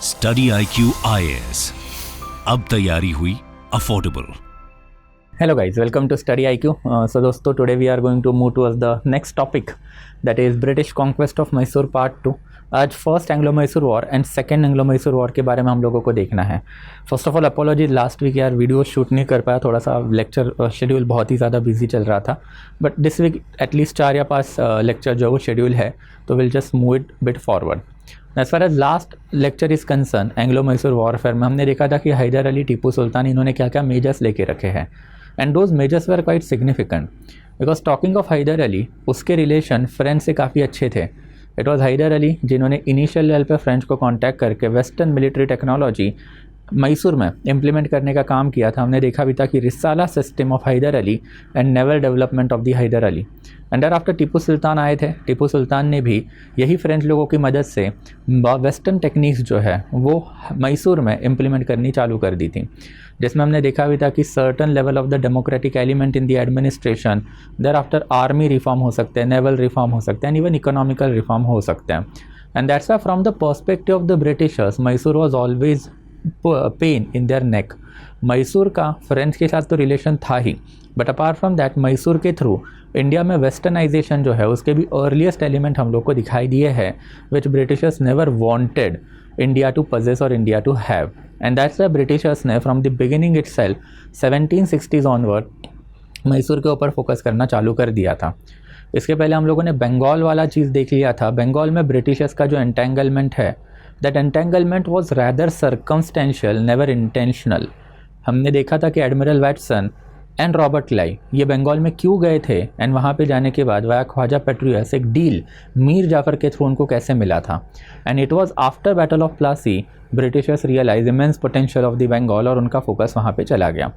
Study IQ IAS, अब तैयारी हुई affordable. Hello guys, welcome to Study IQ. So दोस्तों, today we are going to move towards the next topic, that is British conquest of Mysore part 2. आज first Anglo Mysore war and second Anglo Mysore war के बारे में हम लोगों को देखना है। First of all apology, last week यार वीडियो शूट नहीं कर पाया, थोड़ा सा लेक्चर शेड्यूल बहुत ही ज़्यादा बिजी चल रहा था, बट दिस वीक एटलीस्ट 4 या 5 लेक्चर जो वो शेड्यूल है, तो will just move it bit forward. As far as last lecture is concern, Anglo Mysore warfare में हमने देखा था कि हैदर अली, टीपू सुल्तान, इन्होंने क्या क्या मेजर्स लेके रखे हैं, and those measures were quite significant because talking of Hyder Ali, उसके रिलेशन फ्रेंच से काफ़ी अच्छे थे। इट वॉज हैदर अली जिन्होंने इनिशियल लेवल पे फ्रेंच को कांटेक्ट करके वेस्टर्न मिलिट्री टेक्नोलॉजी मैसूर में इम्प्लीमेंट करने का काम किया था। हमने देखा भी था कि रिसाला system of Hyder Ali and naval development of the Hyder Ali. Under after Tipu Sultan आए थे, टीपू सुल्तान ने भी यही फ्रेंच लोगों की मदद से वेस्टर्न टेक्निक्स जो है वो मैसूर में इम्प्लीमेंट करनी चालू कर दी थी, जिसमें हमने देखा भी था कि certain level of the democratic element in the administration, thereafter army reform हो सकते हैं, नेवल रिफॉर्म हो सकते हैं, इवन इकोनॉमिकल रिफॉर्म हो सकते हैं। And that's why from the perspective of the Britishers, Mysore was always pain in their neck. Mysore का फ्रेंच के साथ तो रिलेशन था ही, but apart from that Mysore के थ्रू इंडिया में वेस्टर्नाइजेशन जो है उसके भी अर्लीस्ट एलिमेंट हम लोग को दिखाई दिए हैं, which Britishers never wanted India to possess और India to have. And that's why Britishers ने from the beginning itself 1760s onward Mysore के ऊपर फोकस करना चालू कर दिया था। इसके पहले हम लोगों ने बंगाल वाला चीज़ देख लिया था। बंगाल में ब्रिटिशर्स का जो एंटेंगलमेंट है, that entanglement was rather circumstantial, never intentional. हमने देखा था कि एडमिरल वैटसन एंड रॉबर्ट क्लाई ये बंगाल में क्यों गए थे, एंड वहाँ पे जाने के बाद वाया ख्वाजा पेट्रियस एक डील मीर जाफ़र के थ्रू उनको कैसे मिला था। And it was after battle of Plassey Britishers realise immense potential of the Bengal और उनका फोकस वहाँ पे चला गया।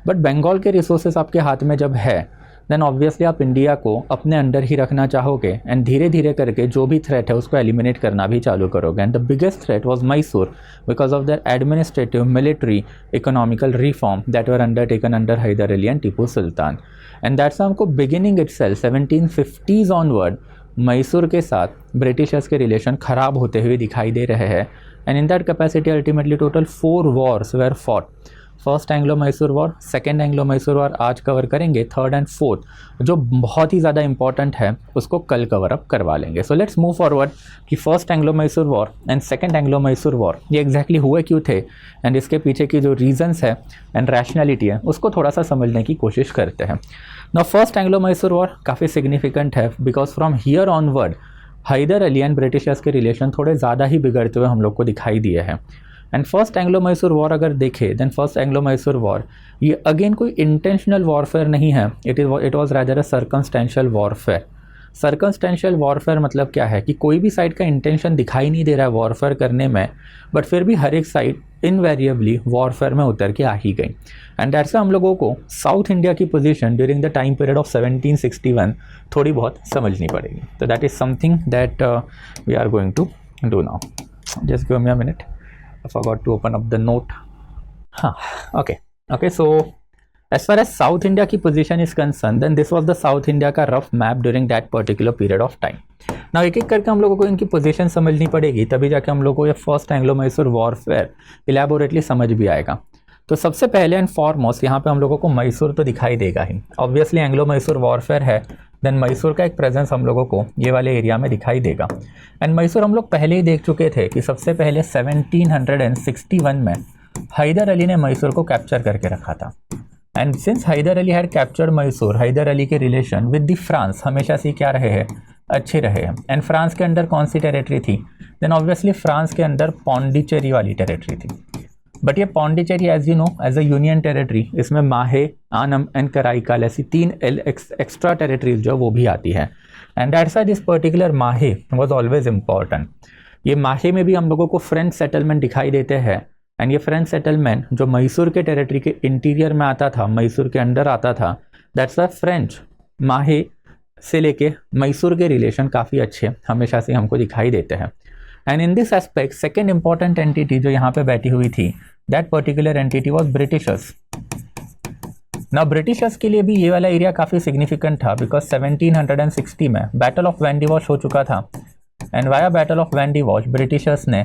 बट बंगाल के रिसोर्सेज आपके हाथ में जब है, देन ऑब्वियसली आप इंडिया को अपने अंडर ही रखना चाहोगे, एंड धीरे धीरे करके जो भी थ्रेट है उसको एलिमिनेट करना भी चालू करोगे। And the biggest threat was Mysore because of the administrative, military, economical reform that were undertaken under Hyder Ali and Tipu Sultan. And that's हमको beginning itself 1750s onward Mysore के साथ ब्रिटिशर्स के रिलेशन ख़राब होते हुए दिखाई दे रहे हैं। And in that capacity ultimately total 4 wars were fought. First Anglo Mysore war, second Anglo Mysore war आज कवर करेंगे, थर्ड एंड फोर्थ जो बहुत ही ज़्यादा इंपॉर्टेंट है उसको कल कवर अप करवा लेंगे। सो लेट्स मूव फॉरवर्ड कि first Anglo Mysore war and second Anglo Mysore war ये एग्जैक्टली हुए क्यों थे, एंड इसके पीछे की जो रीजंस है एंड रैशनैलिटी है उसको थोड़ा सा समझने की कोशिश करते हैं। Now first Anglo Mysore war काफ़ी सिग्निफिकेंट है because from here onward Hyder Ali and britishers के रिलेशन थोड़े ज़्यादा ही बिगड़ते हुए हम लोग को दिखाई दिए हैं। And first Anglo Mysore war अगर देखें, then first Anglo Mysore war ये अगेन कोई इंटेंशनल वॉरफेयर नहीं है, it was rather a circumstantial warfare. Circumstantial warfare मतलब क्या है कि कोई भी साइड का इंटेंशन दिखाई नहीं दे रहा है वॉरफेयर करने में, बट फिर भी हर एक साइड इनवेरिएबली वॉरफेयर में उतर के आ ही गई। एंड दैट्स से हम लोगों को साउथ इंडिया की position during the time period of 1761 थोड़ी बहुत समझनी पड़ेगी। तो that is something that we are going to do now. Just give me a minute, I forgot to open up the note. Okay. So as far as South India की position is concerned, then this was the South India का rough map during that particular period of time. Now एक एक करके हम लोगों को इनकी position समझनी पड़ेगी, तभी जाके हम लोगों को ये first Anglo Mysore warfare elaborately समझ भी आएगा। तो सबसे पहले एंड फॉरमोस्ट यहाँ पे हम लोगों को मैसूर तो दिखाई देगा ही, ऑब्वियसली एंग्लो मैसूर वॉरफेयर है, देन मैसूर का एक प्रेजेंस हम लोगों को ये वाले एरिया में दिखाई देगा। एंड मैसूर हम लोग पहले ही देख चुके थे कि सबसे पहले 1761 में हैदर अली ने मैसूर को कैप्चर करके रखा था। And since Hyder Ali had captured Mysore, Hyder Ali के रिलेशन विद द फ्रांस हमेशा से क्या रहे हैं, अच्छे रहे हैं। एंड फ्रांस के अंदर कौन सी टेरिटरी थी, देन ऑब्वियसली फ्रांस के अंदर पौंडीचेरी वाली टेरिटरी थी। बट ये Pondicherry as you know as a union territory, इसमें माहे, आनम एंड कराईकाल ऐसी 3 एक्स्ट्रा टेरिटरीज जो वो भी आती है। And that's why this particular माहे वाज ऑलवेज इंपॉर्टेंट। ये माहे में भी हम लोगों को फ्रेंच सेटलमेंट दिखाई देते हैं, एंड ये फ्रेंच सेटलमेंट जो मैसूर के टेरिटरी के इंटीरियर में आता था, मैसूर के अंडर आता था, दैट्स व्हाई फ्रेंच माहे से लेके मैसूर के रिलेशन काफ़ी अच्छे हमेशा से हमको दिखाई देते हैं। And in this aspect second important entity जो यहाँ पे बैठी हुई थी, that particular entity was Britishers. ना ब्रिटिशर्स के लिए भी ये वाला एरिया काफ़ी सिग्निफिकेंट था बिकॉज 1760 में बैटल ऑफ वैंडीवॉश हो चुका था, and via battle of Wandiwash Britishers ने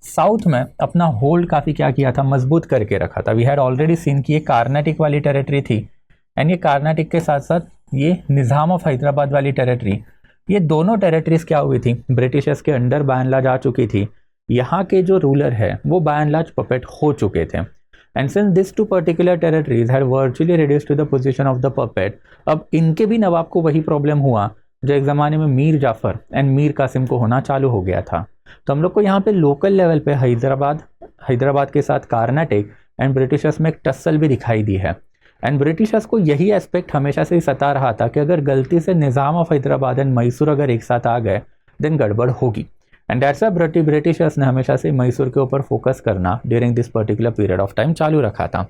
साउथ में अपना होल्ड काफ़ी क्या किया था, मजबूत करके रखा था। वी हैड ऑलरेडी सीन कि ये कार्नाटिक वाली टेरिटरी थी, एंड ये कार्नाटिक के साथ साथ ये निज़ाम ऑफ हैदराबाद वाली टेरिटरी, ये दोनों टेरिटरीज क्या हुई थी, ब्रिटिशर्स के अंडर बाय एंड लार्ज आ चुकी थी। यहाँ के जो रूलर है वो बाय एंड लार्ज पपेट हो चुके थे। And since this two particular territories had virtually reduced to the position of the puppet, अब इनके भी नवाब को वही प्रॉब्लम हुआ जो एक ज़माने में मीर जाफ़र एंड मीर कासिम को होना चालू हो गया था। तो हम लोग को यहाँ पे लोकल लेवल पे हैदराबाद के साथ कार्नाटिक एंड ब्रिटिशर्स में एक टसल भी दिखाई दी है। एंड ब्रिटिशर्स को यही एस्पेक्ट हमेशा से ही सता रहा था कि अगर गलती से निज़ाम ऑफ हैदराबाद एंड मैसूर अगर एक साथ आ गए देन गड़बड़ होगी। एंड दैट्स व्हाई ब्रिटिशर्स ने हमेशा से मैसूर के ऊपर फोकस करना during this particular period of time चालू रखा था।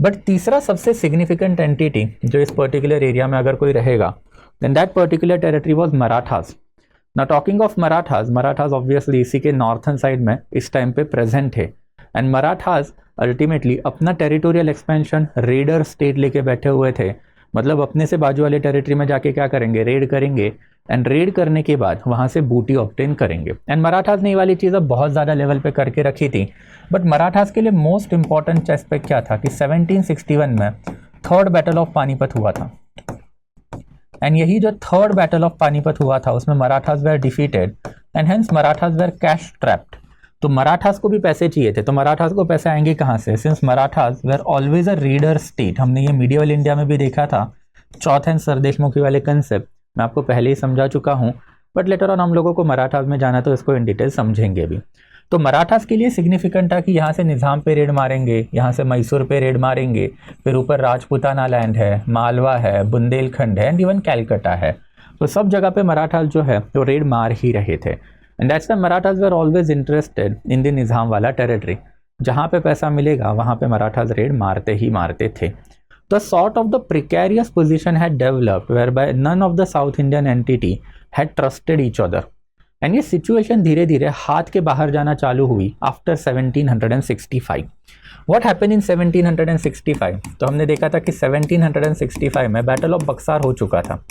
बट तीसरा सबसे सिग्निफिकेंट एंटिटी जो इस पर्टिकुलर एरिया में अगर कोई रहेगा then that particular territory was Marathas. ना टॉकिंग ऑफ मराठास ऑब्वियसली इसी के नॉर्थन साइड में इस टाइम पे प्रेजेंट है। एंड मराठास अल्टीमेटली अपना टेरिटोरियल एक्सपेंशन रेडर स्टेट लेके बैठे हुए थे, मतलब अपने से बाजू वाले टेरिटरी में जाके क्या करेंगे, रेड करेंगे, एंड रेड करने के बाद वहाँ से बूटी ऑब्टेन करेंगे। एंड मराठास ने ये वाली चीज़ अब बहुत ज़्यादा लेवल पे करके रखी थी। बट मराठास के लिए मोस्ट इंपॉर्टेंट एस्पेक्ट क्या था कि 1761 में थर्ड बैटल ऑफ पानीपत हुआ था। एंड यही जो थर्ड बैटल ऑफ पानीपत हुआ था उसमें Marathas were defeated and hence Marathas were cash trapped. तो मराठास को भी पैसे चाहिए थे, तो मराठास को पैसे आएंगे कहाँ से, since Marathas where always a reader state. हमने ये मीडियल इंडिया में भी देखा था, चौथ एंड सरदेशमुखी वाले कंसेप्ट मैं आपको पहले ही समझा चुका हूँ, बट लेटर ऑन हम लोगों को मराठास में जाना तो इसको इन डिटेल समझेंगे भी। तो मराठास के लिए सिग्निफिकेंट था कि यहाँ से निज़ाम पे रेड मारेंगे, यहाँ से मैसूर पे रेड मारेंगे, फिर ऊपर राजपूताना लैंड है, मालवा है, बुंदेलखंड है एंड इवन कैलकाटा है। तो सब जगह पे मराठास जो है तो रेड मार ही रहे थे। And that's why Marathas were always interested in the Nizam वाला टेरिटरी। जहाँ पे पैसा मिलेगा वहाँ पे मराठास रेड मारते ही मारते थे। The sort of the precarious position had developed whereby none of the South Indian entity had trusted each other. And ये सिचुएशन धीरे धीरे हाथ के बाहर जाना चालू हुई आफ्टर 1765। What happened in 1765? तो हमने देखा था कि 1765 में बैटल ऑफ बक्सार हो चुका था।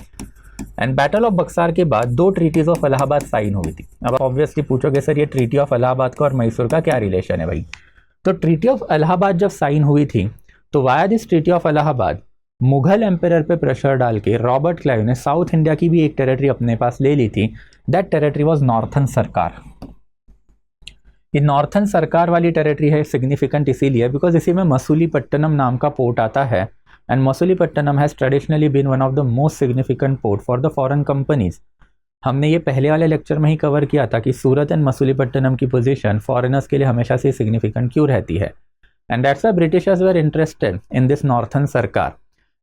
एंड बैटल ऑफ बक्सार के बाद दो ट्रीटीज ऑफ इलाहाबाद साइन हुई थी। अब ऑब्वियसली पूछोगे सर ये ट्रीटी ऑफ इलाहाबाद का और मैसूर का क्या रिलेशन है भाई। तो ट्रीटी ऑफ इलाहाबाद जब साइन हुई थी तो via this treaty of Allahabad Mughal empire पे प्रेशर डाल के रॉबर्ट क्लाइव ने साउथ इंडिया की भी एक टेरिटरी अपने पास ले ली थी। दैट टेरिटरी वाज नॉर्थन सरकार। ये नॉर्थन सरकार वाली टेरिटरी है सिग्निफिकेंट इसीलिए बिकॉज इसी में मसूलीपट्टनम नाम का पोर्ट आता है। And Masulipatnam has traditionally been one of the most significant port for the foreign companies. हमने ये पहले वाले लेक्चर में ही कवर किया था कि सूरत एंड मसूलीपट्टनम की पोजीशन फॉरेनर्स के लिए हमेशा से सिग्निफिकेंट क्यों रहती है। And that's why Britishers were interested in this northern सरकार।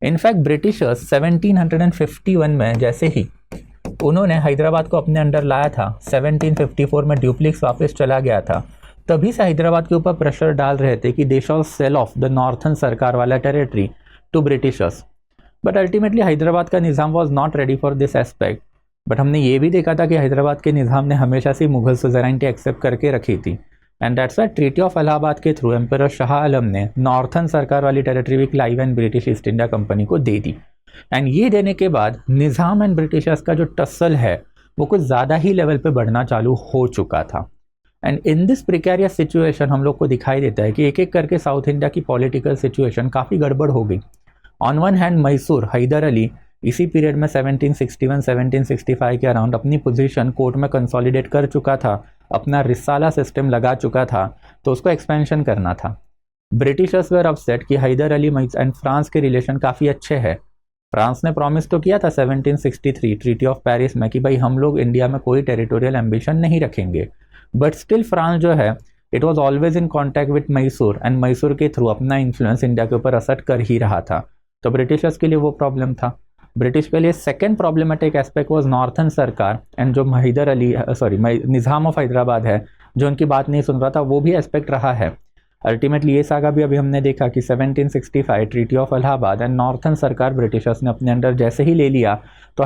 In fact Britishers 1751 में जैसे ही उन्होंने हैदराबाद को अपने अंडर लाया था, 1754 में ड्यूप्लिक्स वापस चला गया था, तभी से हैदराबाद के ऊपर प्रेशर डाल रहे थे कि they shall sell of the northern Sarkar वाला territory to Britishers. But ultimately Hyderabad का Nizam was not ready for this aspect. But हमने ये भी देखा था कि हैदराबाद के निज़ाम ने हमेशा से मुगल सुज़राइनिटी एक्सेप्ट करके रखी थी। And that's why treaty of Allahabad के थ्रू एम्परर शाह आलम ने नॉर्थन सरकार वाली टेरिटरी भी Clive and British East India company को दे दी। एंड ये देने के बाद निज़ाम एंड ब्रिटिशर्स का जो टसल है वो कुछ ज़्यादा ही लेवल पे बढ़ना चालू हो चुका था। And in this precarious situation हम लोग को दिखाई देता है कि एक एक करके साउथ इंडिया की पॉलिटिकल सिचुएशन काफ़ी गड़बड़ हो गई। On one hand Mysore Hyder Ali इसी पीरियड में 1761-1765 के अराउंड अपनी पोजीशन कोर्ट में कंसोलिडेट कर चुका था, अपना रिसाला सिस्टम लगा चुका था, तो उसको एक्सपेंशन करना था। ब्रिटिशर्स वेर अपसेट कि हैदर अली एंड फ्रांस के रिलेशन काफ़ी अच्छे हैं। फ्रांस ने प्रॉमिस तो किया था 1763 ट्रीटी ऑफ पेरिस में कि भाई हम लोग इंडिया में कोई टेरिटोरियल एम्बिशन नहीं रखेंगे, बट स्टिल फ्रांस जो है it was always in contact with Mysore and Mysore के थ्रू अपना इन्फ्लुएंस इंडिया के ऊपर असर कर ही रहा था। तो ब्रिटिशर्स के लिए वो प्रॉब्लम था। ब्रिटिश के लिए second problematic aspect was northern सरकार एंड जो हैदर अली निज़ाम ऑफ हैदराबाद है जो उनकी बात नहीं सुन रहा था, वो भी एस्पेक्ट रहा है। अल्टीमेटली ये सागा भी अभी हमने देखा कि 1765 treaty of Allahabad and northern सरकार ब्रिटिशर्स ने अपने अंडर जैसे ही ले लिया तो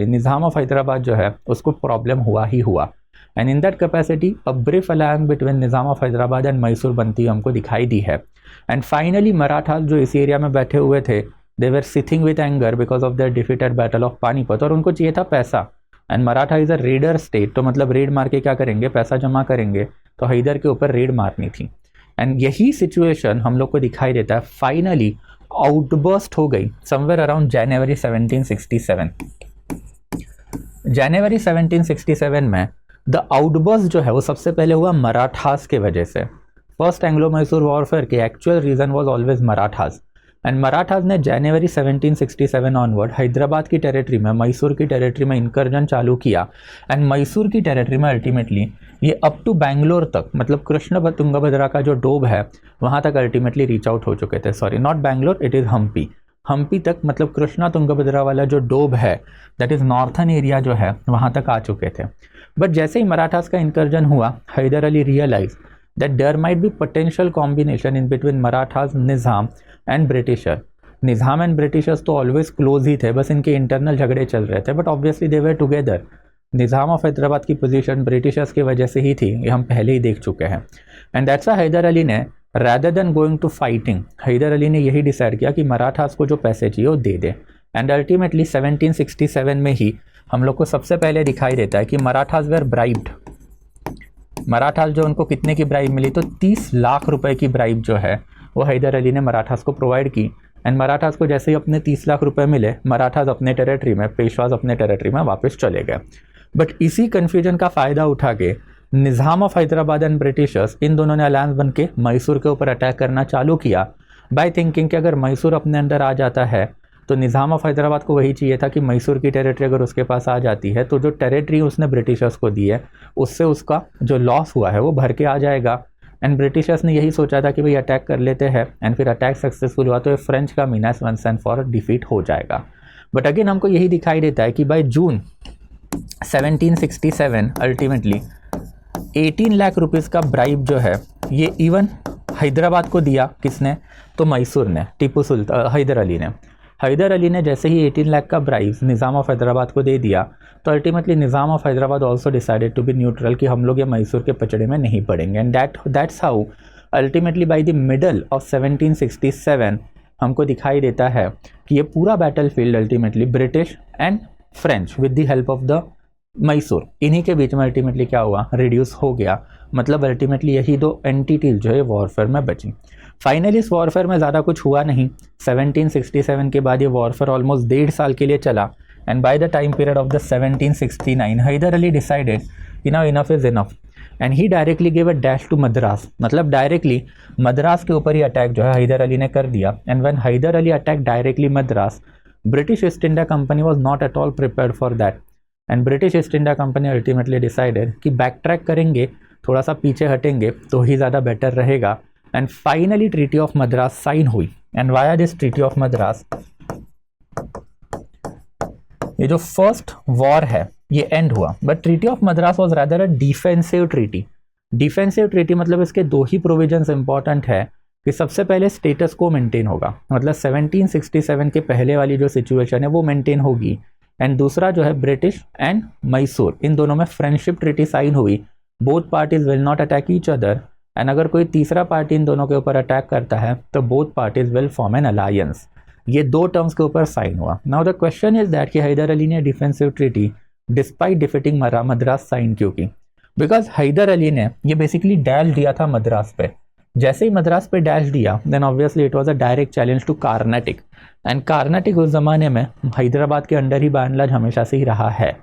निज़ाम ऑफ हैदराबाद जो है उसको प्रॉब्लम हुआ ही हुआ। And in that capacity a brief alliance between Nizam of Hyderabad and Mysore बनती हमको दिखाई दी है। एंड फाइनली मराठास जो इस एरिया में बैठे हुए थे they were seething with anger because of their defeated battle of Panipat, और उनको चाहिए था पैसा। एंड Maratha is a raider state, तो मतलब रेड मार के क्या करेंगे, पैसा जमा करेंगे, तो हैदर के ऊपर रेड मारनी थी। एंड यही सिचुएशन हम लोग को दिखाई देता है फाइनली आउटबर्स्ट हो गई समवेयर अराउंड जनवरी 1767। जनवरी 1767 में द आउटबर्स्ट जो है वो सबसे पहले हुआ मराठास के वजह से। फर्स्ट एंग्लो मैसूर वॉरफेयर के actual reason was always Marathas, and Marathas ने जनवरी 1767 ऑनवर्ड हैदराबाद की टेरिटरी में, मैसूर की टेरिटरी में इंकर्जन चालू किया। एंड मैसूर की टेरिटरी में अल्टीमेटली ये अप टू बैंगलोर तक, मतलब कृष्ण तुंगभद्रा का जो डोब है वहाँ तक अल्टीमेटली रीच आउट हो चुके थे। Sorry, not Bangalore, it is Hampi तक, मतलब कृष्णा तुंगभद्रा वाला जो डोब है दैट इज़ नॉर्थन एरिया जो है वहाँ तक आ चुके थे। बट जैसे ही मराठास का इंकर्जन हुआ, Hyder Ali realise that there might be potential combination in between Marathas, Nizam and Britisher. Nizam and britishers तो ऑलवेज क्लोज ही थे, बस इनके इंटरनल झगड़े चल रहे थे, but obviously they were together. Nizam of Hyderabad की पोजीशन ब्रिटिशर्स की वजह से ही थी, ये हम पहले ही देख चुके हैं। And that's why Hyder Ali ने rather than going to fighting, Hyder Ali ने यही डिसाइड किया कि मराठास को जो पैसे चाहिए वो दे दे। एंड अल्टीमेटली 1767 में ही हम लोग को सबसे पहले दिखाई देता है कि मराठास वेर ब्राइब्ड। मराठास जो उनको कितने की ब्राइब मिली, तो 30 लाख रुपए की ब्राइब जो है वो हैदर अली ने मराठास को प्रोवाइड की। एंड मराठास को जैसे ही अपने 30 लाख रुपए मिले, मराठास अपने टेरिटरी में, पेशवाज अपने टेरिटरी में वापस चले गए। बट इसी कन्फ्यूजन का फ़ायदा उठा के निज़ाम ऑफ हैदराबाद एंड ब्रिटिशर्स, इन दोनों ने अलायंस बन के मैसूर के ऊपर अटैक करना चालू किया, बाय थिंकिंग कि अगर मैसूर अपने अंदर आ जाता है तो निज़ाम ऑफ हैदराबाद को वही चाहिए था कि मैसूर की टेरिटरी अगर उसके पास आ जाती है तो जो टेरिटरी उसने ब्रिटिशर्स को दी है उससे उसका जो लॉस हुआ है वो भर के आ जाएगा। एंड ब्रिटिशर्स ने यही सोचा था कि भाई अटैक कर लेते हैं, एंड फिर अटैक सक्सेसफुल हुआ तो ये फ्रेंच का मीनास वंस एंड फॉर डिफीट हो जाएगा। बट अगेन हमको यही दिखाई देता है कि by June 1767 ultimately 18 lakh rupees का ब्राइब जो है ये इवन हैदराबाद को दिया। किसने? तो मैसूर ने, टीपू सुल्तान, हैदर अली ने जैसे ही 18 लाख का ब्राइब निज़ाम ऑफ हैदराबाद को दे दिया, तो ultimately Nizam of Hyderabad also decided to be neutral कि हम लोग ये मैसूर के पचड़े में नहीं पड़ेंगे। And that's how ultimately by the middle of 1767 हमको दिखाई देता है कि ये पूरा battle field ultimately British and French with the help of the Mysore, इन्हीं के बीच में अल्टीमेटली क्या हुआ, रिड्यूस हो गया। मतलब अल्टीमेटली यही दो एंटिटीज जो है वॉरफेयर में बची। फाइनली इस वॉरफेयर में ज़्यादा कुछ हुआ नहीं। 1767 के बाद ये वॉरफेयर ऑलमोस्ट 1.5 साल के लिए चला। And by the time period of the 1769 Hyder Ali decided कि now enough is enough, and he directly give a dash to Madras. मतलब डायरेक्टली मद्रास के ऊपर ही अटैक जो है हैदर अली ने कर दिया। And when Hyder Ali attack directly Madras, British East India company was not at all prepared for that. And British East India company ultimately decided कि back track करेंगे, थोड़ा सा पीछे हटेंगे तो ही ज़्यादा बेटर रहेगा। And finally treaty of Madras sign हुई। And via this treaty of Madras, ये जो फर्स्ट वॉर है ये एंड हुआ। But treaty of Madras was rather a defensive treaty. Defensive treaty मतलब इसके दो ही प्रोविजंस इंपॉर्टेंट है कि सबसे पहले स्टेटस को मेंटेन होगा, मतलब 1767 के पहले वाली जो सिचुएशन है वो मेंटेन होगी। एंड दूसरा जो है ब्रिटिश एंड मैसूर, इन दोनों में फ्रेंडशिप ट्रीटी साइन हुई। Both parties will not attack each other, and अगर कोई तीसरा पार्टी इन दोनों के ऊपर अटैक करता है तो both parties will form an alliance. ये दो टर्म्स के ऊपर साइन हुआ। Now the question is that कि हैदर अली ने defensive treaty despite defeating Madras sign क्यों की? बिकॉज हैदर अली ने ये बेसिकली डैश दिया था मद्रास पे। जैसे ही मद्रास पे डैश दिया then obviously it was a direct challenge to Carnatic, and Carnatic उस ज़माने में हैदराबाद के अंडर ही बांडलाज हमेशा से ही रहा है।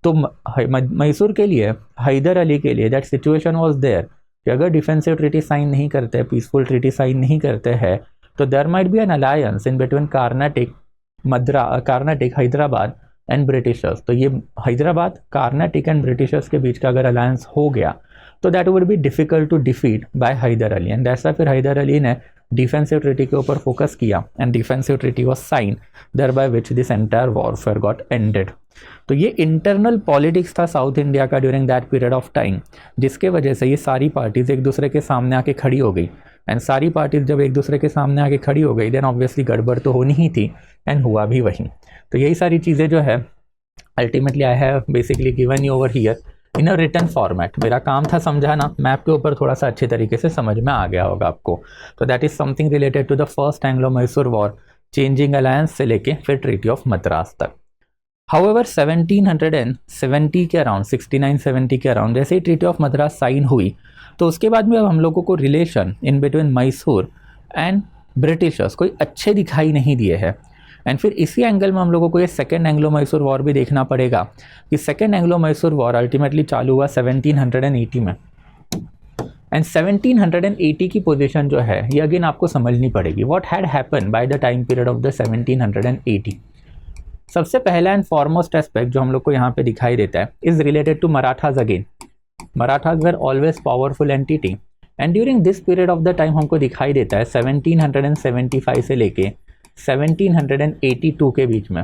तो मैसूर के लिए, हैदर अली के लिए दैट सिचुएशन वाज देयर कि अगर डिफेंसिव ट्रीटी साइन नहीं करते, पीसफुल ट्रीटी साइन नहीं करते हैं, तो there might be an alliance in between Carnatic, Hyderabad and britishers. तो ये हैदराबाद, कार्नाटिक एंड ब्रिटिशर्स के बीच का अगर अलायंस हो गया तो that would be difficult to defeat by Hyder Ali. And that's why फिर हैदर अली ने डिफेंसिव ट्रीटी के ऊपर फोकस किया, and defensive treaty was sign, there by which this entire warfare got ended. तो ये इंटरनल पॉलिटिक्स था साउथ इंडिया का during that period of time, जिसके वजह से ये सारी पार्टीज एक दूसरे के सामने आके खड़ी हो गई। एंड सारी पार्टीज जब एक दूसरे के सामने आके खड़ी हो गई देन ऑब्वियसली गड़बड़ तो होनी ही थी, एंड हुआ भी वही। तो यही सारी चीज़ें जो है ultimately I have basically given you over here in a written format. मेरा काम था समझाना, मैप के ऊपर थोड़ा सा अच्छे तरीके से समझ में आ गया होगा आपको। तो that is something related to the first Anglo Mysore war, changing alliance से लेके फिर ट्रीटी ऑफ मद्रास तक। हाउएवर 1770 के अराउंड 69-70 के अराउंड जैसे ही ट्रीटी ऑफ मद्रास साइन हुई तो उसके बाद में अब हम लोगों को relation in between Mysore and Britishers कोई अच्छे दिखाई नहीं दिए हैं। एंड फिर इसी एंगल में हम लोगों को ये सेकेंड एंग्लो मैसूर वॉर भी देखना पड़ेगा कि second Anglo Mysore war ultimately चालू हुआ 1780 में। एंड 1780 की पोजीशन जो है ये अगेन आपको समझनी पड़ेगी। What had happen by the time period of the 1780। सबसे पहला एंड फॉरमोस्ट एस्पेक्ट जो हम लोग को यहाँ पे दिखाई देता है is related to Marathas again. Marathas were always powerful entity and during this period of the time हमको दिखाई देता है 1775 से लेके 1782 के बीच में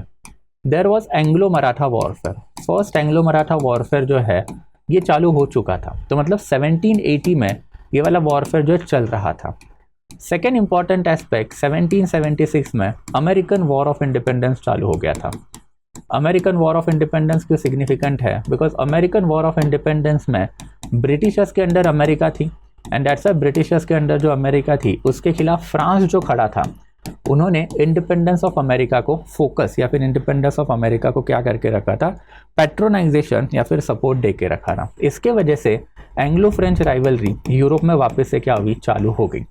there was Anglo Maratha warfare. First Anglo Maratha warfare जो है ये चालू हो चुका था। तो मतलब 1780 में ये वाला वॉरफेयर जो चल रहा था। सेकेंड इंपॉर्टेंट एस्पेक्ट 1776 में अमेरिकन वॉर ऑफ इंडिपेंडेंस चालू हो गया था। अमेरिकन वॉर ऑफ इंडिपेंडेंस क्यों सिग्निफिकेंट है? Because American war of independence में ब्रिटिशर्स के अंडर अमेरिका थी एंड दैट्स व्हाई ब्रिटिशर्स के अंडर जो अमेरिका थी उसके खिलाफ फ्रांस जो खड़ा था उन्होंने इंडिपेंडेंस ऑफ अमेरिका को फोकस या फिर इंडिपेंडेंस ऑफ अमेरिका को क्या करके रखा था? पैट्रोनाइजेशन या फिर सपोर्ट दे के रखा था। इसके वजह से एंग्लो फ्रेंच राइवलरी यूरोप में वापस से क्या हुई? चालू हो गई।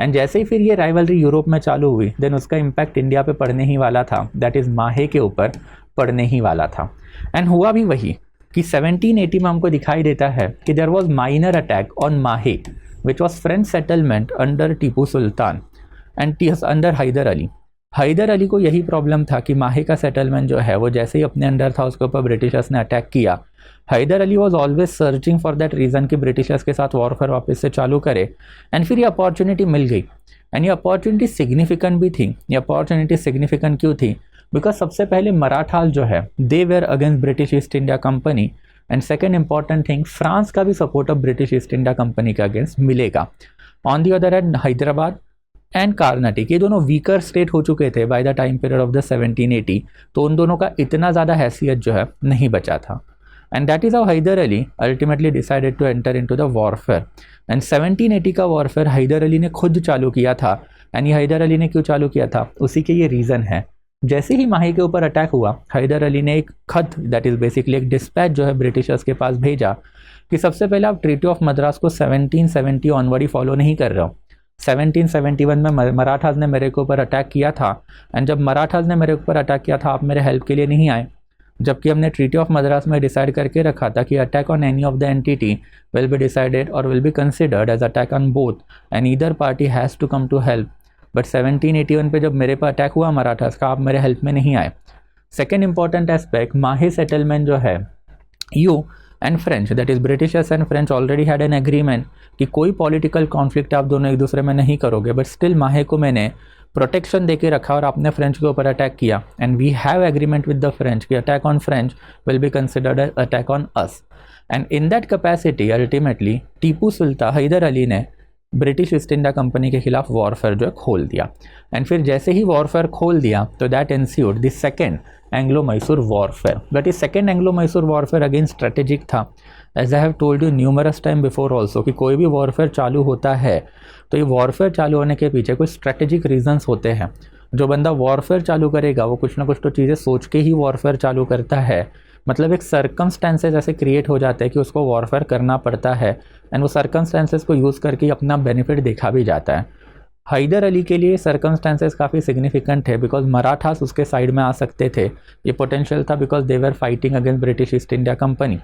एंड जैसे ही फिर ये राइवलरी यूरोप में चालू हुई देन उसका इम्पैक्ट इंडिया पे पड़ने ही वाला था, दैट इज़ माहे के ऊपर पड़ने ही वाला था। एंड हुआ भी वही कि 1780 में हमको दिखाई देता है कि there was minor attack on Mahe which was French settlement under Tipu Sultan and under Hyder Ali. Hyder Ali को यही प्रॉब्लम था कि माहे का सेटलमेंट जो है वो जैसे ही अपने अंडर था उसके ऊपर ब्रिटिशर्स ने अटैक किया। Hyder Ali was always searching for that reason कि ब्रिटिशर्स के साथ वॉरफेयर वापस से चालू करे। एंड फिर ये अपॉर्चुनिटी मिल गई एंड ये अपॉर्चुनिटी सिग्निफिकेंट भी थी। ये अपॉर्चुनिटी सिग्निफिकेंट क्यों थी? बिकॉज सबसे पहले मराठास जो है they were against British East India company and second important thing France का भी सपोर्ट अब ब्रिटिश ईस्ट इंडिया कंपनी के अगेंस्ट मिलेगा। On the other hand Hyderabad and Carnatic ये दोनों वीकर स्टेट हो चुके थे by the time period of the 1780, तो उन दोनों का इतना ज़्यादा हैसियत जो है नहीं बचा था। And that is how Hyder Ali ultimately decided to enter into the warfare. And 1780 का वॉरफेयर हैदर अली ने खुद चालू किया था। एंड ये हैदर अली ने क्यों चालू किया था? उसी के ये रीज़न है। जैसे ही माही के ऊपर अटैक हुआ हैदर अली ने एक खत दैट इज़ बेसिकली एक डिस्पैच जो है ब्रिटिशर्स के पास भेजा कि सबसे पहले आप ट्रीटी ऑफ मद्रास को 1770 ऑनवर्ड ही फॉलो नहीं कर रहे हो। 1771 में मराठास ने मेरे के ऊपर अटैक किया था एंड जब मराठास ने मेरे ऊपर अटैक किया था आप मेरे हेल्प के लिए नहीं आए, जबकि हमने ट्रीटी ऑफ मद्रास में डिसाइड करके रखा था कि attack on any of the entity will be decided और will be considered as attack on both and either party has to come to help. But 1781 पे जब मेरे पर अटैक हुआ मराठास का, आप मेरे हेल्प में नहीं आए। सेकेंड इंपॉर्टेंट एस्पेक्ट माहे सेटलमेंट जो है you and French that is Britishers and French already had an agreement कि कोई पॉलिटिकल कॉन्फ्लिक्ट आप दोनों एक दूसरे में नहीं करोगे, बट स्टिल माहे को मैंने प्रोटेक्शन देके रखा और आपने फ्रेंच के ऊपर अटैक किया। And we have agreement with the French कि attack on French will be considered as attack on us. And in that capacity ultimately Tipu Sultan Hyder Ali ने ब्रिटिश ईस्ट इंडिया कंपनी के खिलाफ वॉरफेयर जो है खोल दिया। एंड फिर जैसे ही वॉरफेयर खोल दिया तो that ensued the second Anglo Mysore warfare. But ये second Anglo Mysore warfare again strategic था। As I have told you numerous time before also कि कोई भी वॉरफेयर चालू होता है तो ये वॉरफेयर चालू होने के पीछे कुछ स्ट्रेटेजिक रीजंस होते हैं। जो बंदा वॉरफेयर चालू करेगा वो कुछ ना कुछ तो चीज़ें सोच के ही वॉरफेयर चालू करता है। मतलब एक सर्कमस्टेंसेस ऐसे क्रिएट हो जाते हैं कि उसको वॉरफेयर करना पड़ता है एंड वो सर्कमस्टेंसेस को यूज़ करके अपना बेनिफिट देखा भी जाता है। हैदर अली के लिए सर्कमस्टेंसेस काफ़ी सिग्निफिकेंट है बिकॉज मराठास उसके साइड में आ सकते थे। ये पोटेंशियल था because they were fighting against British East India company.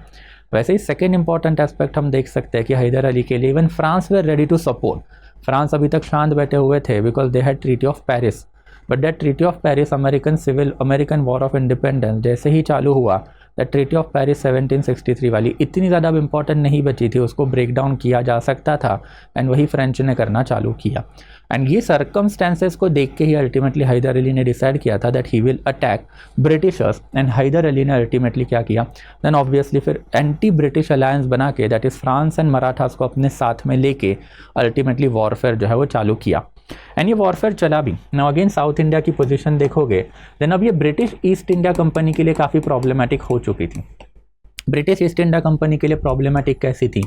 वैसे ही सेकेंड इंपॉर्टेंट एस्पेक्ट हम देख सकते हैं कि हैदर अली के लिए even France were ready to support. France अभी तक शांत बैठे हुए थे because they had treaty of Paris. But that treaty of Paris American war of independence जैसे ही चालू हुआ दैट ट्रीटी ऑफ पेरिस 1763 वाली इतनी ज़्यादा इंपॉर्टेंट नहीं बची थी, उसको ब्रेक डाउन किया जा सकता था एंड वही फ्रेंच ने करना चालू किया। एंड ये सर्कमस्टेंसेस को देख के ही अल्टीमेटली हैदर अली ने डिसाइड किया था that he will attack britishers. And Hyder Ali ने अल्टीमेटली क्या किया देन ऑब्वियसली फिर एंटी ब्रिटिश अलायंस बना के that is France and Marathas को अपने साथ में लेके अल्टीमेटली वॉरफेयर जो है वो चालू किया। एंड ये वॉरफेयर चला भी। नाउ अगेन साउथ इंडिया की पोजीशन देखोगे देन अब ये ब्रिटिश ईस्ट इंडिया कंपनी के लिए काफ़ी प्रॉब्लमेटिक हो चुकी थी। ब्रिटिश ईस्ट इंडिया कंपनी के लिए प्रॉब्लमेटिक कैसी थी?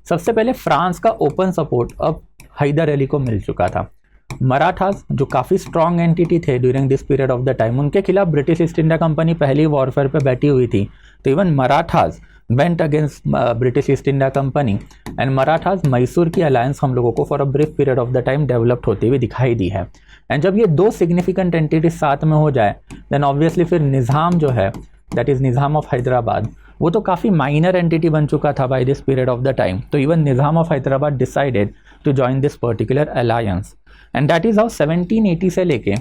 सबसे पहले फ्रांस का ओपन सपोर्ट अब हैदर अली को मिल चुका था। मराठास जो काफ़ी स्ट्रॉन्ग एंटिटी थे during this period of the time, उनके खिलाफ ब्रिटिश ईस्ट इंडिया कंपनी पहले ही वॉरफेयर पे बैठी हुई थी। तो even Marathas went against British East India company and Marathas Mysore की अलायंस हम लोगों को for a brief period of the time developed होती हुई दिखाई दी है। एंड जब ये दो सिग्निफिकेंट एंटिटीज साथ में हो जाए देन ऑब्वियसली फिर निज़ाम जो है, that is Nizam of Hyderabad, वो तो काफ़ी माइनर एंटिटी बन चुका था by this period of the time. तो even Nizam of Hyderabad decided to join this particular alliance and that is how 1780 से लेके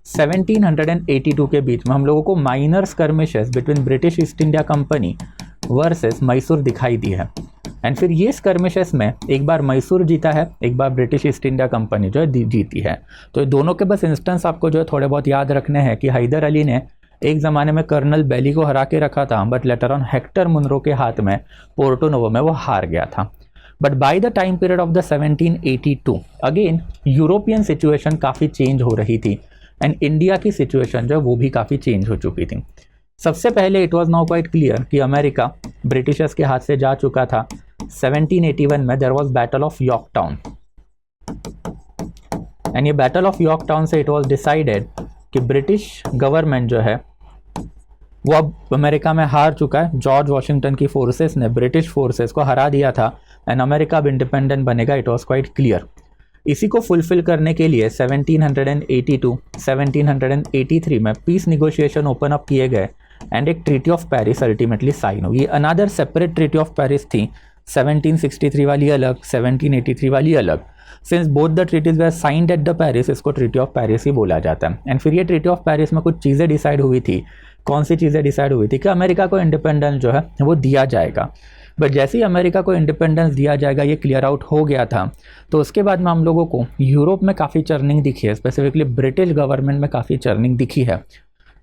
1782 के बीच में हम लोगों को minor skirmishes between British East India company versus Mysore दिखाई दी है। एंड फिर ये स्कर्मिशेस में एक बार मैसूर जीता है, एक बार ब्रिटिश ईस्ट इंडिया कंपनी जो है जीती है। तो ये दोनों के बस इंस्टेंस आपको जो है थोड़े बहुत याद रखने हैं कि हैदर अली ने एक ज़माने में कर्नल बेली को हरा के रखा था, but later on Hector Munro के हाथ में पोर्टो नोवो में वो हार गया था। But by the time period of the 1782 again European situation काफ़ी चेंज हो रही थी एंड इंडिया की सिचुएशन जो है वो भी काफ़ी चेंज हो चुकी थी। सबसे पहले it was now quite clear कि अमेरिका ब्रिटिशर्स के हाथ से जा चुका था। 1781 में there was battle of Yorktown and ये बैटल ऑफ यॉर्कटाउन से इट वाज डिसाइडेड कि ब्रिटिश गवर्नमेंट जो है वो अब अमेरिका में हार चुका है। जॉर्ज वॉशिंगटन की फोर्सेस ने ब्रिटिश फोर्सेस को हरा दिया था एंड अमेरिका अब इंडिपेंडेंट बनेगा, इट वाज क्वाइट क्लियर। इसी को फुलफिल करने के लिए 1782 1783 में पीस निगोशिएशन ओपन अप किए गए एंड एक treaty of Paris ultimately sign हुई। Another separate treaty of Paris थी, 1763 वाली अलग, 1783 वाली अलग। Since both the treaties were signed at the Paris, इसको ट्रीटी ऑफ पेरिस ही बोला जाता है। एंड फिर ये ट्रीटी ऑफ पेरिस में कुछ चीज़ें डिसाइड हुई थी। कौन सी चीज़ें डिसाइड हुई थी कि अमेरिका को इंडिपेंडेंस जो है वो दिया जाएगा। बट जैसे ही अमेरिका को इंडिपेंडेंस दिया जाएगा ये क्लियर आउट हो गया था, तो उसके बाद में हम लोगों को यूरोप में काफ़ी चर्निंग दिखी है, स्पेसिफिकली ब्रिटिश गवर्नमेंट में काफ़ी चर्निंग दिखी है।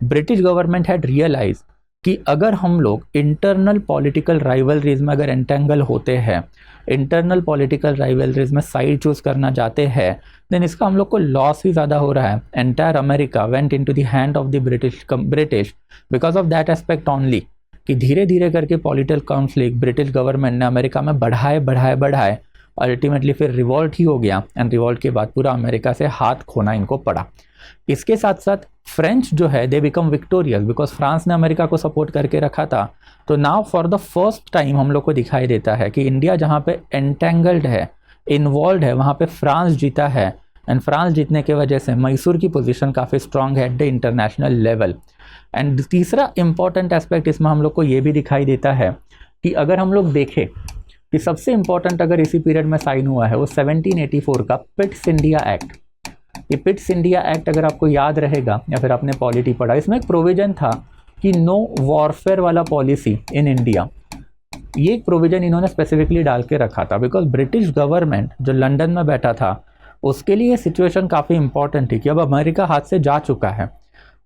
ब्रिटिश गवर्नमेंट हैड रियलाइज कि अगर हम लोग इंटरनल पॉलिटिकल राइवलरीज में अगर एंटेंगल होते हैं, इंटरनल पॉलिटिकल राइवलरीज में साइड चूज करना चाहते हैं, देन इसका हम लोग को लॉस ही ज़्यादा हो रहा है। Entire America went into the hand of the British because of that aspect only कि धीरे धीरे करके पॉलिटिकल कॉन्फ्लिक्ट ब्रिटिश गवर्नमेंट ने अमेरिका में बढ़ाए, अल्टीमेटली फिर रिवॉल्ट ही हो गया एंड रिवॉल्ट के बाद पूरा अमेरिका से हाथ खोना इनको पड़ा। इसके साथ साथ फ्रेंच जो है they become victorious because France ने अमेरिका को सपोर्ट करके रखा था। तो now for the first time हम लोग को दिखाई देता है कि इंडिया जहाँ पे एंटेंगल्ड है, इन्वॉल्व है, वहाँ पे फ्रांस जीता है एंड फ्रांस जीतने की वजह से मैसूर की पोजीशन काफ़ी स्ट्रांग है at the international level. And तीसरा इंपॉर्टेंट एस्पेक्ट इसमें हम लोग को ये भी दिखाई देता है कि अगर हम लोग देखें कि सबसे इंपॉर्टेंट अगर इसी पीरियड में साइन हुआ है वो 1784 का पिट्स इंडिया एक्ट। ये पिट्स इंडिया एक्ट अगर आपको याद रहेगा या फिर आपने पॉलिटी पढ़ा, इसमें एक प्रोविजन था कि नो वॉरफेयर वाला पॉलिसी इन इंडिया। ये एक प्रोविजन इन्होंने स्पेसिफिकली डाल के रखा था बिकॉज ब्रिटिश गवर्नमेंट जो लंदन में बैठा था उसके लिए सिचुएशन काफ़ी इंपॉर्टेंट थी कि अब अमेरिका हाथ से जा चुका है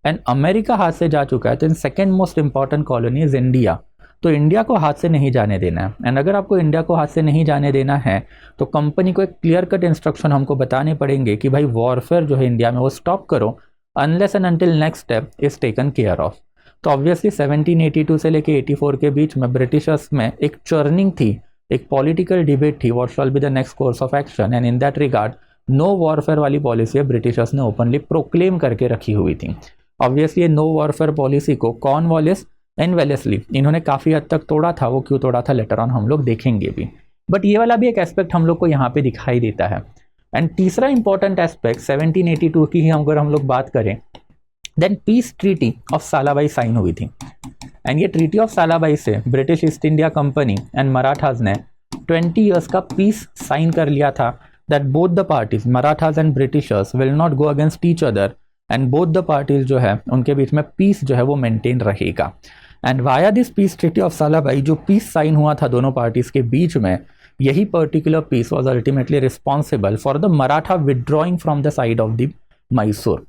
एंड अमेरिका हाथ से जा चुका है तो second most important colony is India. तो इंडिया को हाथ से नहीं जाने देना है एंड अगर आपको इंडिया को हाथ से नहीं जाने देना है तो कंपनी को एक क्लियर कट इंस्ट्रक्शन हमको बताने पड़ेंगे कि भाई वॉरफेयर जो है इंडिया में वो स्टॉप करो unless and until next step is taken care of. तो ऑब्वियसली 1782 से लेके 84 के बीच में ब्रिटिशर्स में एक चर्निंग थी, एक पॉलिटिकल डिबेट थी, what shall be the next course of action. And in that regard no warfare वाली पॉलिसी ब्रिटिशर्स ने ओपनली प्रोक्लेम करके रखी हुई थी। ऑब्वियसली नो वॉरफेयर पॉलिसी को कॉर्नवालिस एंड वेलेस्ली इन्होंने काफ़ी हद तक तोड़ा था। वो क्यों तोड़ा था लेटर ऑन हम लोग देखेंगे भी, बट ये वाला भी एक एस्पेक्ट हम लोग को यहाँ पे दिखाई देता है। एंड तीसरा इंपॉर्टेंट एस्पेक्ट 1782 की ही अगर हम लोग बात करें, then peace treaty of Salbai sign हुई थी। एंड ये ट्रीटी ऑफ सालाबाई से British East India company and Marathas ने 20 ईयर्स का पीस साइन कर लिया था that both the parties Marathas and Britishers will not go against each other and both the parties जो है उनके बीच में पीस जो है वो मेंटेन रहेगा। And via this peace treaty of Salbai जो पीस साइन हुआ था दोनों पार्टीज के बीच में, यही particular piece was ultimately responsible for the Maratha withdrawing from the side of the Mysore.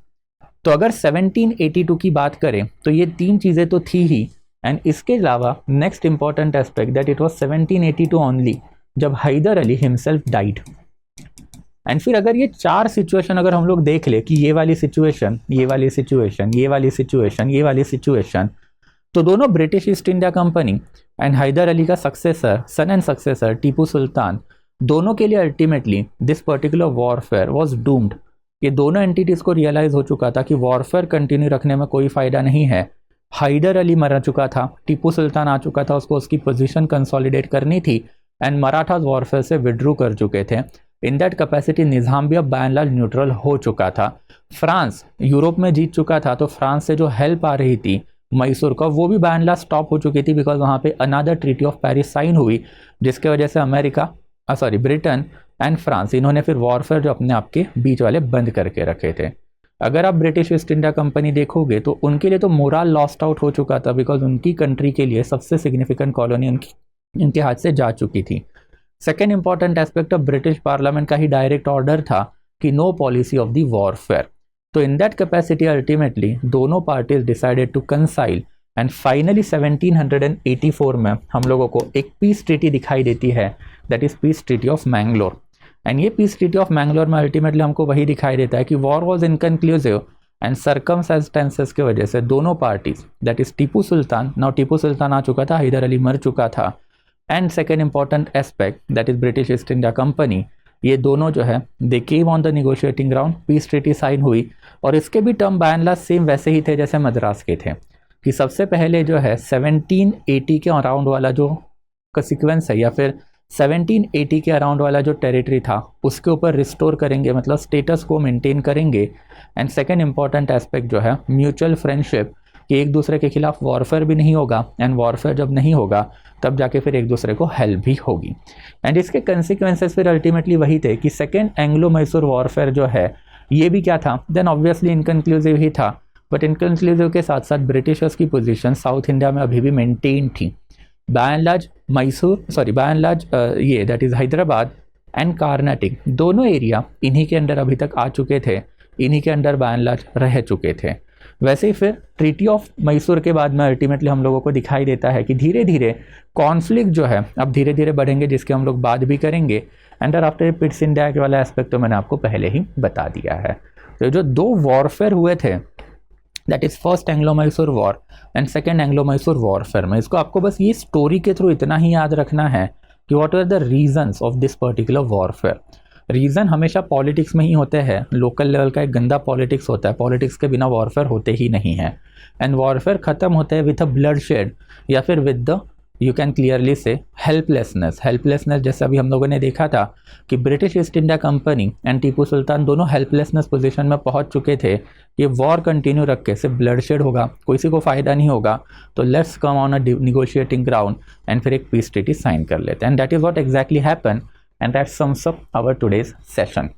तो अगर 1782 की बात करें तो ये तीन चीज़ें तो थी ही एंड इसके अलावा next important aspect that it was 1782 only जब Hyder Ali himself died. And फिर अगर ये चार सिचुएशन अगर हम लोग देख ले कि ये वाली सिचुएशन, ये वाली सिचुएशन, ये वाली सिचुएशन, ये वाली सिचुएशन, तो दोनों British East India company and Hyder Ali का successor son and successor Tipu Sultan दोनों के लिए ultimately this particular warfare was doomed. ये दोनों एंटिटीज़ को रियलाइज़ हो चुका था कि वॉरफेयर कंटिन्यू रखने में कोई फ़ायदा नहीं है। हैदर अली मर चुका था, टीपू सुल्तान आ चुका था, उसको उसकी पोजीशन कंसोलिडेट करनी थी, एंड मराठास वॉरफेयर से विड्रू कर चुके थे। इन दैट कैपेसिटी निज़ाम भी अब बाय एंड लार्ज न्यूट्रल हो चुका था। फ्रांस यूरोप में जीत चुका था, तो फ्रांस से जो हेल्प आ रही थी मैसूर का, वो भी बाय एंड लार्ज स्टॉप हो चुकी थी, बिकॉज वहाँ पे another treaty of Paris sign हुई, जिसके वजह से ब्रिटेन एंड फ्रांस इन्होंने फिर वॉरफेयर जो अपने आप के बीच वाले बंद करके रखे थे। अगर आप ब्रिटिश ईस्ट इंडिया कंपनी देखोगे तो उनके लिए तो मोरल लॉस्ट आउट हो चुका था, बिकॉज उनकी कंट्री के लिए सबसे सिग्निफिकेंट कॉलोनी उनके हाथ से जा चुकी थी। Second important aspect of British parliament का ही डायरेक्ट ऑर्डर था कि no policy of the warfare. तो इन दैट कैपेसिटी अल्टीमेटली दोनों parties decided to conciliate, and finally 1784 में हम लोगों को एक पीस ट्रीटी दिखाई देती है, that is peace treaty of Mangalore. And ये पीस ट्रीटी ऑफ मैंगलोर में अल्टीमेटली हमको वही दिखाई देता है कि war was inconclusive, and circumstances की वजह से दोनों parties, that is Tipu Sultan आ चुका था, हैदर अली मर चुका था, and second important aspect that is British East India company, ये दोनों जो है they came on the negotiating ground, peace treaty sign हुई। और इसके भी term by and large same वैसे ही थे जैसे मद्रास के थे, कि सबसे पहले जो है 1780 के अराउंड वाला जो का सीक्वेंस है, या फिर 1780 के अराउंड वाला जो टेरिटरी था उसके ऊपर रिस्टोर करेंगे, मतलब स्टेटस को मेंटेन करेंगे। एंड सेकेंड इंपॉर्टेंट एस्पेक्ट जो है म्यूचुअल फ्रेंडशिप, कि एक दूसरे के खिलाफ वॉरफेयर भी नहीं होगा, एंड वॉरफेयर जब नहीं होगा तब जाके फिर एक दूसरे को हेल्प भी होगी। एंड इसके कंसिक्वेंसेस फिर अल्टीमेटली वही थे कि सेकेंड एंग्लो मैसूर वॉरफेयर जो है ये भी क्या था, देन ऑब्वियसली इनकन्क्लूसिव ही था, बट इनकन्क्लूसिव के साथ साथ ब्रिटिशर्स की पोजीशन साउथ इंडिया में अभी भी मेंटेन थी। बाय एंड लार्ज ये that is Hyderabad and Carnatic दोनों एरिया इन्हीं के अंडर अभी तक आ चुके थे, इन्हीं के अंडर बाय एंड लार्ज रह चुके थे। वैसे ही फिर ट्रीटी ऑफ मैसूर के बाद में अल्टीमेटली हम लोगों को दिखाई देता है कि धीरे धीरे कॉन्फ्लिक्ट जो है अब धीरे धीरे बढ़ेंगे, जिसके हम लोग बात भी करेंगे। एंड आफ्टर पिट्स इंडिया के वाला एस्पेक्ट तो मैंने आपको पहले ही बता दिया है। तो जो दो वॉरफेयर हुए थे, that is first Anglo Mysore war and second Anglo Mysore warfare में, इसको आपको बस ये स्टोरी के थ्रू इतना ही याद रखना है कि what are the reasons of this particular warfare. Reason हमेशा पॉलिटिक्स में ही होते हैं, लोकल लेवल का एक गंदा पॉलिटिक्स होता है, पॉलिटिक्स के बिना वॉरफेयर होते ही नहीं है। एंड वॉरफेयर ख़त्म होते हैं विद अ ब्लड शेड, या फिर with the you can clearly see helplessness. जैसे अभी हम लोगों ने देखा था कि British East India company and Tipu Sultan दोनों हेल्पलेसनेस पोजीशन में पहुंच चुके थे। ये वॉर कंटिन्यू रख के सिर्फ ब्लड शेड होगा, किसी को फ़ायदा नहीं होगा, तो let's come on a negotiating ground and फिर एक पीस ट्रीटी साइन कर लेते हैं। And that is what exactly happen, and that sums up our today's session.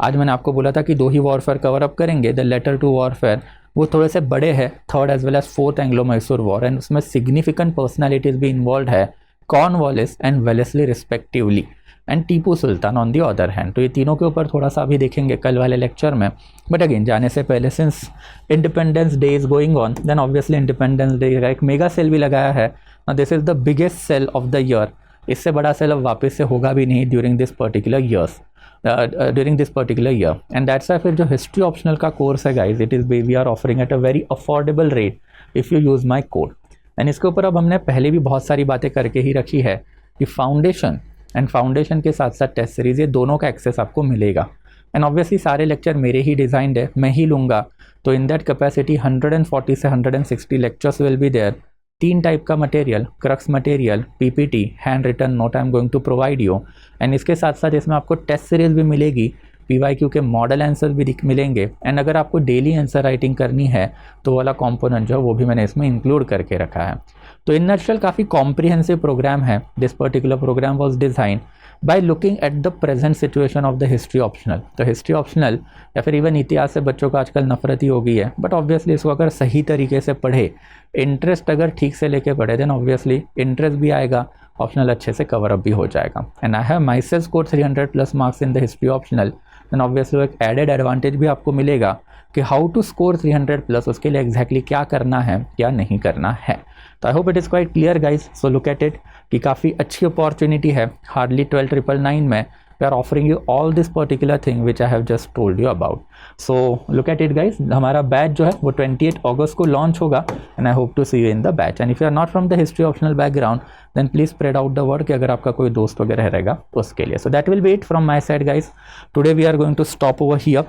आज मैंने आपको बोला था कि दो ही वॉरफेयर कवर अप करेंगे, द लेटर टू वॉरफेयर वो थोड़े से बड़े हैं, third as well as fourth Anglo Mysore war, and उसमें सिग्निफिकेंट पर्सनैलिटीज़ भी इन्वॉल्व है, Cornwallis and Wellesley respectively, and Tipu Sultan on the other hand. तो ये तीनों के ऊपर थोड़ा सा अभी देखेंगे कल वाले लेक्चर में। बट अगेन जाने से पहले, since independence day is going on, then obviously independence day का एक मेगा सेल भी लगाया है। This is the biggest sale of the year, इससे बड़ा सेल अब वापस से होगा भी नहीं during this particular year. And that's why फिर जो हिस्ट्री ऑप्शनल का कोर्स है guys, it is we are offering at a very affordable rate if you use my code. And इसके ऊपर अब हमने पहले भी बहुत सारी बातें करके ही रखी है कि फाउंडेशन के साथ साथ टेस्ट सीरीज, ये दोनों का एक्सेस आपको मिलेगा। एंड ऑब्वियसली सारे लेक्चर मेरे ही डिज़ाइंड है, मैं ही लूँगा, तो इन दैट कैपेसिटी 140 से 160 lectures will be there. 3 type का material, crux material, PPT, hand written note I am going to provide you. And इसके साथ साथ इसमें आपको टेस्ट सीरीज भी मिलेगी, पीवाईक्यू के मॉडल आंसर भी मिलेंगे। एंड अगर आपको डेली आंसर राइटिंग करनी है तो वाला कंपोनेंट जो है वो भी मैंने इसमें इंक्लूड करके रखा है। तो इन नटशेल काफ़ी कॉम्प्रिहेंसिव प्रोग्राम है। This particular programme was design by looking at the present situation of the history optional. तो हिस्ट्री ऑप्शनल या फिर इवन इतिहास से बच्चों को आजकल नफरत ही हो गई है, बट ऑब्वियसली इसको अगर सही तरीके से पढ़े, इंटरेस्ट अगर ठीक से लेके पढ़े, देन ऑब्वियसली इंटरेस्ट भी आएगा, ऑप्शनल अच्छे से कवर अप भी हो जाएगा। And I have myself score 300+ marks in the history optional, then obviously एक एडेड एडवांटेज भी आपको मिलेगा कि हाउ टू स्कोर 300+, उसके लिए एग्जैक्टली क्या करना है क्या नहीं करना है। तो I hope it is quite clear guys, so look at it कि काफ़ी अच्छी अपॉर्चुनिटी है। हार्डली 12,999 में we are offering you all this particular thing which I have just told you about. So look at it guys, हमारा batch जो है वो 28 अगस्त को लॉन्च होगा and I hope to see you in the batch. And if you are not from the history optional background then please spread out the word कि अगर आपका कोई दोस्त वगैरह रहेगा उसके लिए. So that will be it from my side guys. Today we are going to stop over here.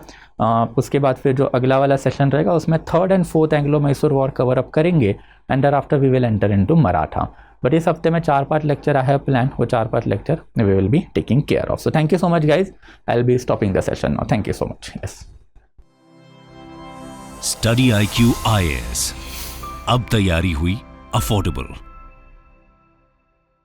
उसके बाद फिर जो अगला वाला सेशन रहेगा उसमें 3rd and 4th Anglo Mysore war cover up करेंगे and after we will enter into Maratha. But इस हफ्ते में 4 लेक्चर आई हैव प्लान, वो 4 lecture we will be taking care of. So thank you so much guys, I will be stopping the session now. Thank you so much. Yes, study IQ IAS, अब तैयारी हुई affordable.